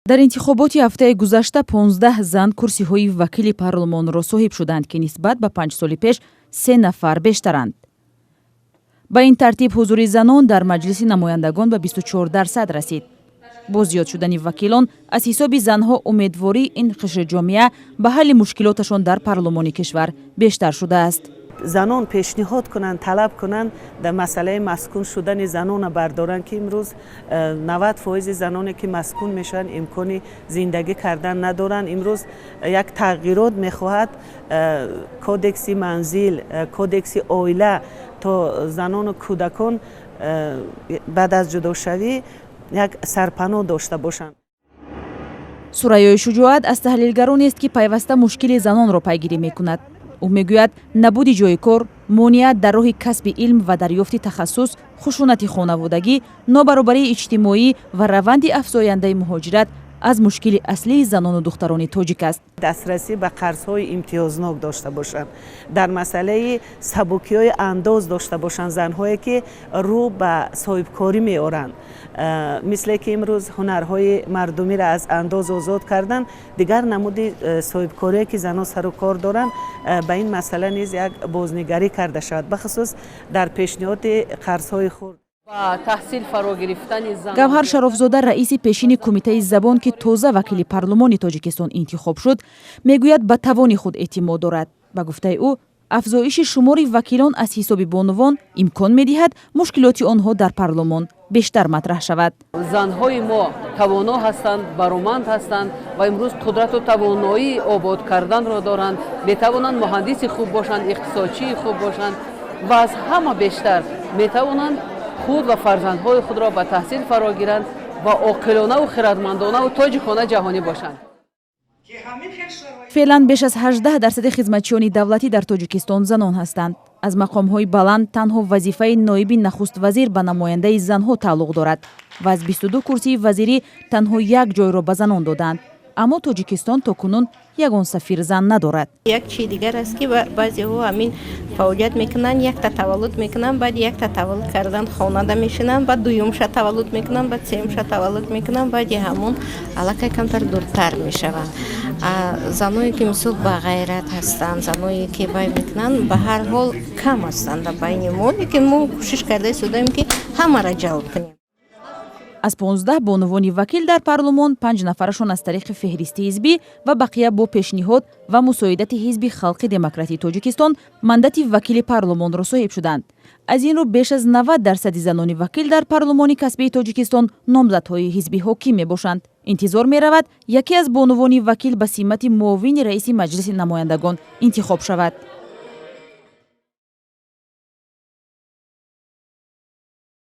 дар интихоботи ҳафтаи гузашта 15 зан курсиҳои вакили парлумонро соҳиб шуданд ки нисбат ба 5 соли пеш 3 нафар бештаранд. ба ин тартиб ҳузури занон дар маҷлиси намояндагон ба 24% расид. бо зиёд шудани вакилон аз ҳисоби занҳо умедвории ин қишри ҷомеа ба ҳалли мушкилоташон дар парлумони кишвар бештар шудааст. занон пешниҳод кунанд, талаб кунанд дар масъалаи маскун шудани занона бардоранд ки имрӯз 90% заноне ки маскун мешаванд имкони зиндагӣ кардан надоранд. имрӯз як тағйирот мехоҳад кодекси манзил, кодекси оила то занону кӯдакон баъд аз ҷудошавӣ як сарпаноҳ дошта бошанд. сурайёи шуҷоат аз таҳлилгаронест ки пайваста мушкили занонро пайгирӣ мекунад. ӯ мегӯяд набуди ҷойи кор, монеат дар роҳи касби илм ва дарёфти тахассус, хушунати хонаводагӣ, нобаробарии иҷтимоӣ ва раванди афзояндаи муҳоҷират аз мушкили аслии занону духтарони тоҷик аст. дастрасӣ ба қарзҳои имтиёзнок дошта бошанд, дар масъалаи сабукиҳои андоз дошта бошанд занҳое ки рӯ ба соҳибкорӣ меоранд. мисле ки имрӯз ҳунарҳои мардумиро аз андоз озод кардан, дигар намуди соҳибкорие ки занҳо сару кор доранд, ба ин масъала низ як бознигарӣ карда шавад, бахусус дар пешниҳоди қарзҳои хурд. гавҳар шарофзода раиси пешини кумитаи забон ки тоза вакили парлумони тоҷикистон интихоб шуд, мегӯяд ба тавони худ эътимод дорад. ба гуфтаи ӯ, афзоиши шумори вакилон аз ҳисоби бонувон имкон медиҳад мушкилоти онҳо дар парлумон бештар матраҳ шавад. занҳои мо тавоно ҳастанд, бароманд ҳастанд ва имрӯз қудрату тавоноии обод карданро доранд, метавонанд муҳандиси хуб бошанд, иқтисодчии хуб бошанд ва аз ҳама бештар метавонанд худ ва фарзандҳои худро ба таҳсил фарогиранд ва оқилонаву хиратмандонаву тоҷикона ҷаҳонӣ бошанд. феълан беш аз 18% хизматчиёни давлатӣ дар тоҷикистон занон ҳастанд. аз мақомҳои баланд танҳо вазифаи ноиби нахуствазир ба намояндаи занҳо тааллуқ дорад ва аз 22 курсии вазирӣ танҳо як ҷойро ба занон доданд. аммо тоҷикистон токунун ягон сафир зан надорад. як чиз дигар аст ки баъзеҳо ҳамин фаъолият мекунанд, якта таваллуд мекунанд, баъд якта таваллуд кардан хонада мешинанд, баъд дуюмша таваллуд мекунанд, баъд сеюмша таваллуд мекунанд, баъди ҳамон аллакай камтар дуртар мешаванд. заное ки мисол ба ғайрат ҳастанд, заное ки вай мекунанд, ба ҳар ҳол кам ҳастанд дар байни мо, лекин мо кӯшиш карда истодаем ки ҳамаро ҷалб кунем. аз 15 бонувони вакил дар парлумон 5 нафарашон аз тариқи феҳристи ҳизбӣ ва бақия бо пешниҳод ва мусоидати ҳизби халқи демократии тоҷикистон мандати вакили парлумонро соҳиб шуданд. аз ин рӯ беш аз 90% занони вакил дар парлумони касбии тоҷикистон номзадҳои ҳизби ҳоким мебошанд. интизор меравад яке аз бонувони вакил ба симати муовини раиси маҷлиси намояндагон интихоб шавад.